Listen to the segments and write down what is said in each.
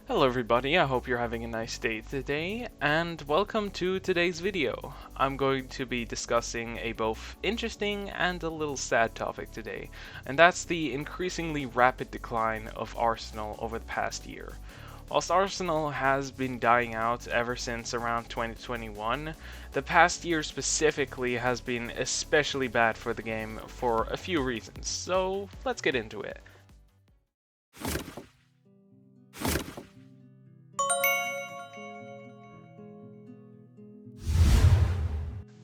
Hello everybody, I hope you're having a nice day today, and welcome to today's video. I'm going to be discussing a both interesting and a little sad topic today, and that's the increasingly rapid decline of Arsenal over the past year. Whilst Arsenal has been dying out ever since around 2021, the past year specifically has been especially bad for the game for a few reasons, so let's get into it.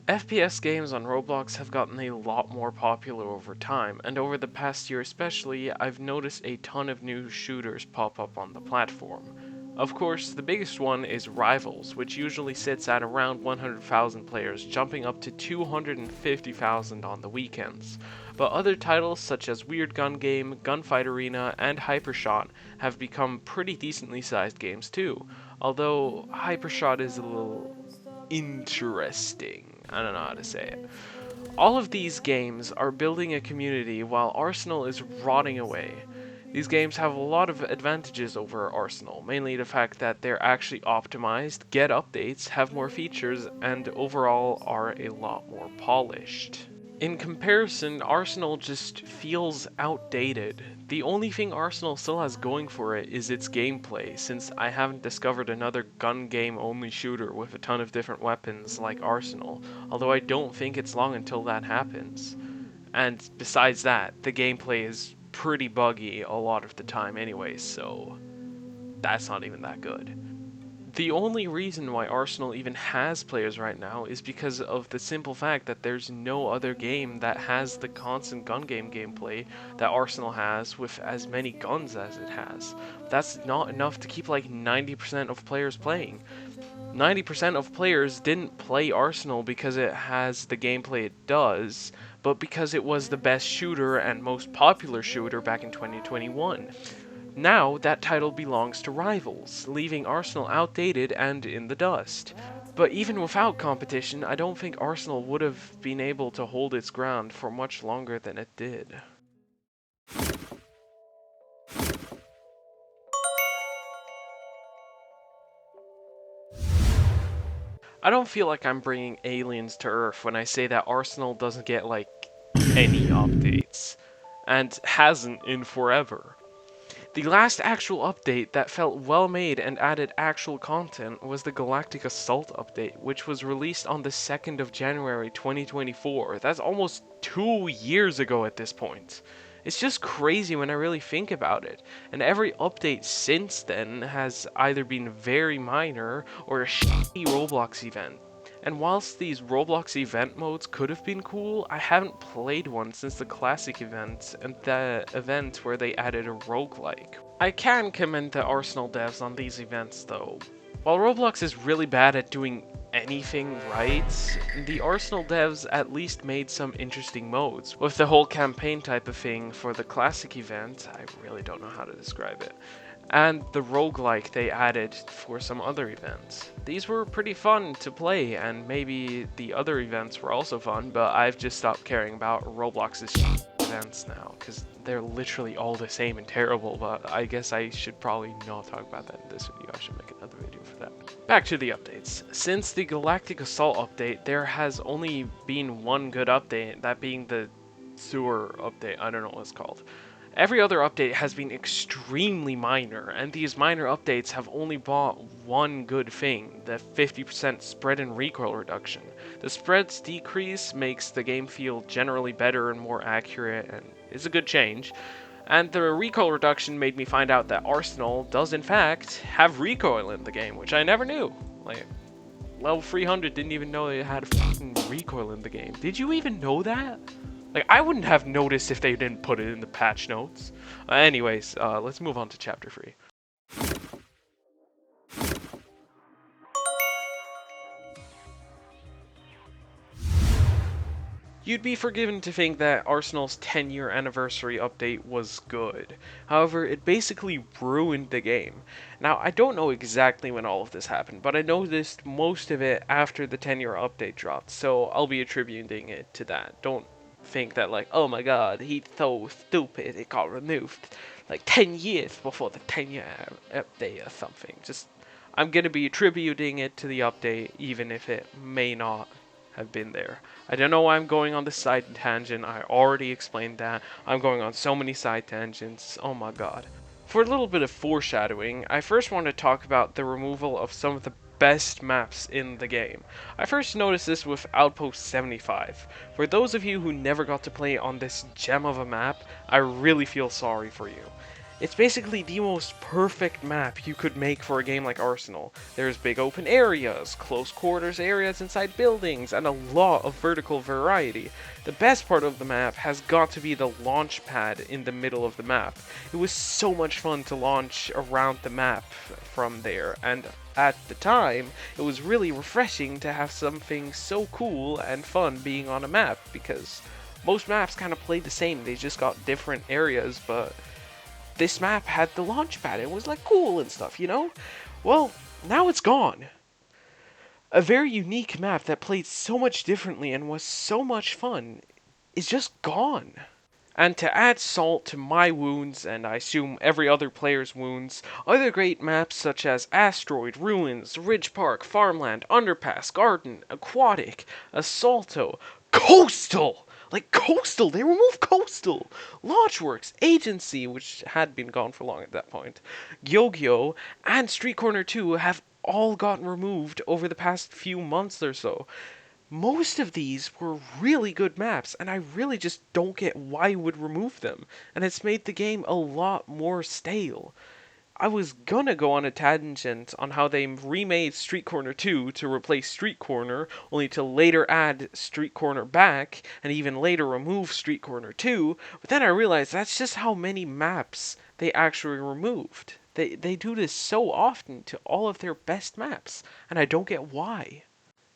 FPS games on Roblox have gotten a lot more popular over time, and over the past year especially, I've noticed a ton of new shooters pop up on the platform. Of course, the biggest one is Rivals, which usually sits at around 100,000 players, jumping up to 250,000 on the weekends. But other titles such as Weird Gun Game, Gunfight Arena, and Hypershot have become pretty decently sized games too, although Hypershot is a little interesting. I don't know how to say it. All of these games are building a community while Arsenal is rotting away. These games have a lot of advantages over Arsenal, mainly the fact that they're actually optimized, get updates, have more features, and overall are a lot more polished. In comparison, Arsenal just feels outdated. The only thing Arsenal still has going for it is its gameplay, since I haven't discovered another gun game only shooter with a ton of different weapons like Arsenal, although I don't think it's long until that happens. And besides that, the gameplay is pretty buggy a lot of the time anyway, so that's not even that good. The only reason why Arsenal even has players right now is because of the simple fact that there's no other game that has the constant gun game gameplay that Arsenal has with as many guns as it has. That's not enough to keep like 90% of players playing. 90% of players didn't play Arsenal because it has the gameplay it does, but because it was the best shooter and most popular shooter back in 2021. Now, that title belongs to Rivals, leaving Arsenal outdated and in the dust. But even without competition, I don't think Arsenal would have been able to hold its ground for much longer than it did. I don't feel like I'm bringing aliens to Earth when I say that Arsenal doesn't get, like, any updates, and hasn't in forever. The last actual update that felt well made and added actual content was the Galactic Assault update, which was released on the 2nd of January 2024. That's almost 2 years ago at this point. It's just crazy when I really think about it, and every update since then has either been very minor or a shitty Roblox event. And whilst these Roblox event modes could have been cool, I haven't played one since the classic event and the event where they added a roguelike. I can commend the Arsenal devs on these events though. While Roblox is really bad at doing anything right, the Arsenal devs at least made some interesting modes. With the whole campaign type of thing for the classic event, I really don't know how to describe it, and the roguelike they added for some other events. These were pretty fun to play, and maybe the other events were also fun, but I've just stopped caring about Roblox's events now, because they're literally all the same and terrible, but I guess I should probably not talk about that in this video. I should make another video for that. Back to the updates. Since the Galactic Assault update, there has only been one good update, that being the sewer update. I don't know what it's called. Every other update has been extremely minor, and these minor updates have only brought one good thing, the 50% spread and recoil reduction. The spread's decrease makes the game feel generally better and more accurate, and is a good change. And the recoil reduction made me find out that Arsenal does in fact have recoil in the game, which I never knew. Like, level 300 didn't even know they had fucking recoil in the game. Did you even know that? Like, I wouldn't have noticed if they didn't put it in the patch notes. Anyways, let's move on to Chapter 3. You'd be forgiven to think that Arsenal's 10-year anniversary update was good. However, it basically ruined the game. Now, I don't know exactly when all of this happened, but I noticed most of it after the 10-year update dropped, so I'll be attributing it to that. Don't think that, like, oh my god, he's so stupid, it got removed. like 10 years before the 10-year update or something. Just, I'm gonna be attributing it to the update, even if it may not have been there. I don't know why I'm going on this side tangent. I already explained that. I'm going on so many side tangents. Oh my god. For a little bit of foreshadowing, I first want to talk about the removal of some of the best maps in the game. I first noticed this with Outpost 75. For those of you who never got to play on this gem of a map, I really feel sorry for you. It's basically the most perfect map you could make for a game like Arsenal. There's big open areas, close quarters areas inside buildings, and a lot of vertical variety. The best part of the map has got to be the launch pad in the middle of the map. It was so much fun to launch around the map from there, and at the time, it was really refreshing to have something so cool and fun being on a map, because most maps kind of play the same, they just got different areas, but this map had the launch pad. It was like cool and stuff, you know? Well, now it's gone. A very unique map that played so much differently and was so much fun is just gone. And to add salt to my wounds, and I assume every other player's wounds, other great maps such as Asteroid, Ruins, Ridge Park, Farmland, Underpass, Garden, Aquatic, Assalto, Coastal! Like Coastal, they removed Coastal. Launchworks, Agency, which had been gone for long at that point, Gyogyo, and Street Corner 2 have all gotten removed over the past few months or so. Most of these were really good maps, and I really just don't get why you would remove them, and it's made the game a lot more stale. I was gonna go on a tangent on how they remade Street Corner 2 to replace Street Corner, only to later add Street Corner back, and even later remove Street Corner 2, but then I realized that's just how many maps they actually removed. They do this so often to all of their best maps, and I don't get why.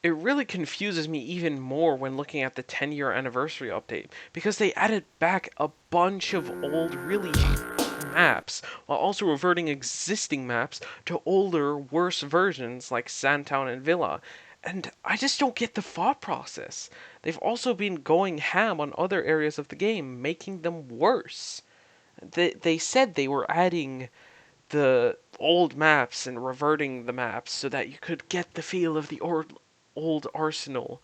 It really confuses me even more when looking at the 10-year anniversary update, because they added back a bunch of old, really maps, while also reverting existing maps to older, worse versions like Sandtown and Villa. And I just don't get the thought process. They've also been going ham on other areas of the game, making them worse. They said they were adding the old maps and reverting the maps so that you could get the feel of the old Arsenal.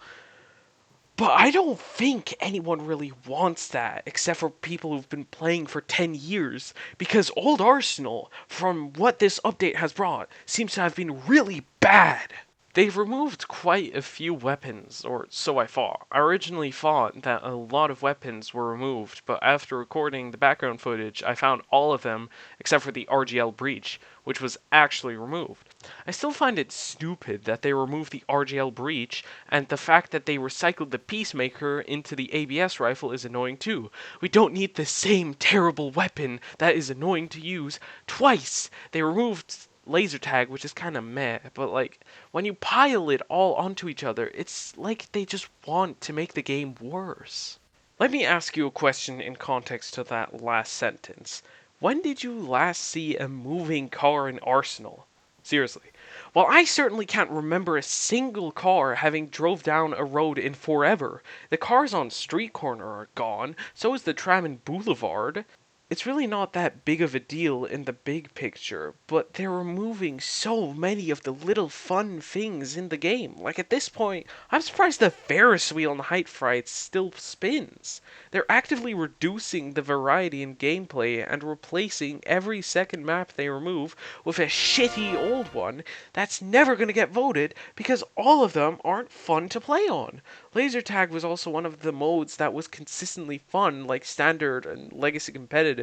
But I don't think anyone really wants that, except for people who've been playing for 10 years, because Old Arsenal, from what this update has brought, seems to have been really bad. They've removed quite a few weapons, or so I thought. I originally thought that a lot of weapons were removed, but after recording the background footage, I found all of them except for the RGL Breach, which was actually removed. I still find it stupid that they removed the RGL Breach, and the fact that they recycled the Peacemaker into the ABS rifle is annoying too. We don't need the same terrible weapon that is annoying to use twice. They removed laser tag, which is kind of meh, but like when you pile it all onto each other, it's like they just want to make the game worse. Let me ask you a question in context to that last sentence. When did you last see a moving car in Arsenal? Seriously. Well, I certainly can't remember a single car having drove down a road in forever. The cars on Street Corner are gone, so is the tram in Boulevard. It's really not that big of a deal in the big picture, but they're removing so many of the little fun things in the game. Like at this point, I'm surprised the Ferris wheel in Height Fright still spins. They're actively reducing the variety in gameplay and replacing every second map they remove with a shitty old one that's never going to get voted because all of them aren't fun to play on. Laser tag was also one of the modes that was consistently fun, like standard and legacy competitive.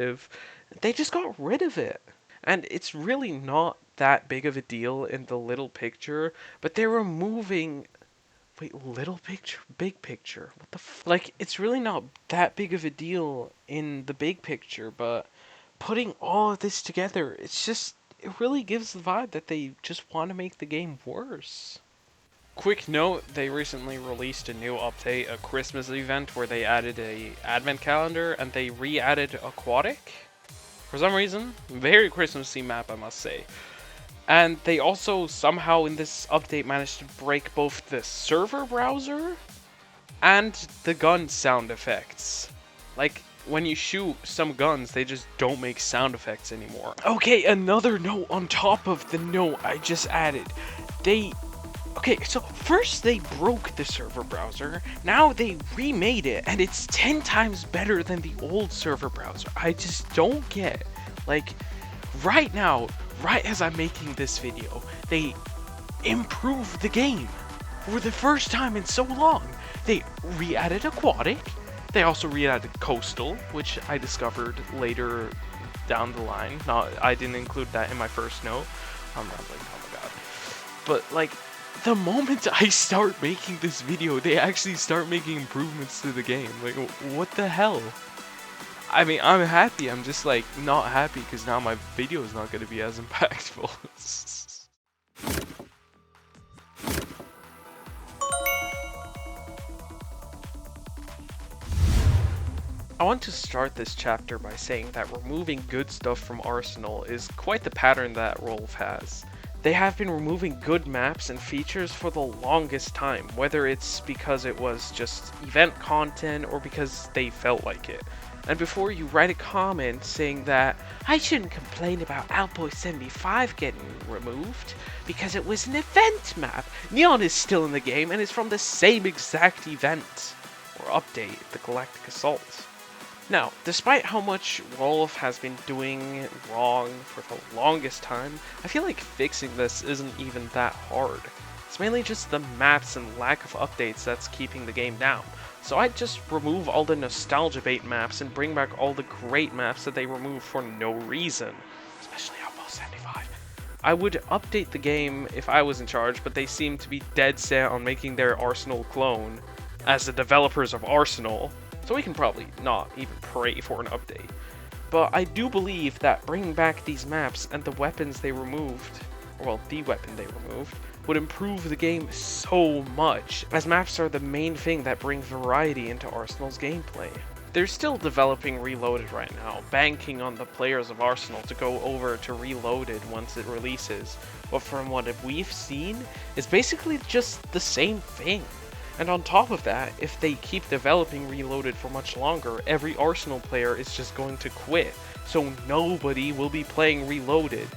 They just got rid of it. And it's really not that big of a deal in the little picture, but they're removing... Wait, little picture? Big picture? What the Like, it's really not that big of a deal in the big picture, but putting all of this together, it's just... It really gives the vibe that they just want to make the game worse. Quick note, they recently released a new update, a Christmas event, where they added a advent calendar, and they re-added Aquatic. For some reason, very Christmassy map, I must say. And they also somehow in this update managed to break both the server browser and the gun sound effects. Like, when you shoot some guns, they just don't make sound effects anymore. Okay, another note on top of the note I just added. Okay, so first they broke the server browser, now they remade it, and it's 10 times better than the old server browser. I just don't get, like, right now, right as I'm making this video, they improved the game for the first time in so long. They re-added Aquatic, they also re-added Coastal, which I discovered later down the line. I didn't include that in my first note. I'm rambling, oh my god. But, like, the moment I start making this video, they actually start making improvements to the game. Like, what the hell? I mean, I'm happy. I'm just, like, not happy because now my video is not going to be as impactful. I want to start this chapter by saying that removing good stuff from Arsenal is quite the pattern that Rolf has. They have been removing good maps and features for the longest time, whether it's because it was just event content or because they felt like it. And before you write a comment saying that I shouldn't complain about Outpost 75 getting removed because it was an event map, Neon is still in the game and is from the same exact event or update, the Galactic Assault. Now, despite how much Rolf has been doing wrong for the longest time, I feel like fixing this isn't even that hard. It's mainly just the maps and lack of updates that's keeping the game down. So I'd just remove all the nostalgia bait maps and bring back all the great maps that they removed for no reason. Especially Outpost 75. I would update the game if I was in charge, but they seem to be dead set on making their Arsenal clone as the developers of Arsenal. So we can probably not even pray for an update. But I do believe that bringing back these maps and the weapons they removed, or well, the weapon they removed, would improve the game so much, as maps are the main thing that bring variety into Arsenal's gameplay. They're still developing Reloaded right now, banking on the players of Arsenal to go over to Reloaded once it releases, but from what we've seen, it's basically just the same thing. And on top of that, if they keep developing Reloaded for much longer, every Arsenal player is just going to quit, so nobody will be playing Reloaded.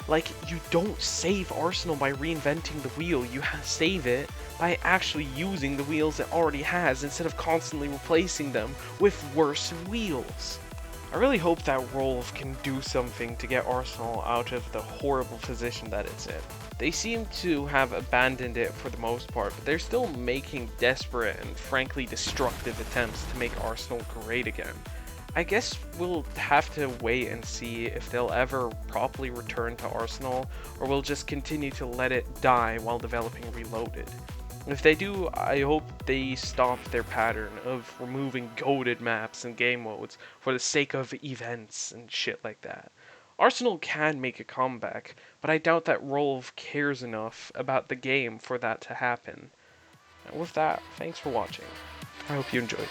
Like, you don't save Arsenal by reinventing the wheel, you save it by actually using the wheels it already has instead of constantly replacing them with worse wheels. I really hope that Rolf can do something to get Arsenal out of the horrible position that it's in. They seem to have abandoned it for the most part, but they're still making desperate and frankly destructive attempts to make Arsenal great again. I guess we'll have to wait and see if they'll ever properly return to Arsenal, or we'll just continue to let it die while developing Reloaded. If they do, I hope they stop their pattern of removing goated maps and game modes for the sake of events and shit like that. Arsenal can make a comeback, but I doubt that Rolf cares enough about the game for that to happen. And with that, thanks for watching. I hope you enjoyed.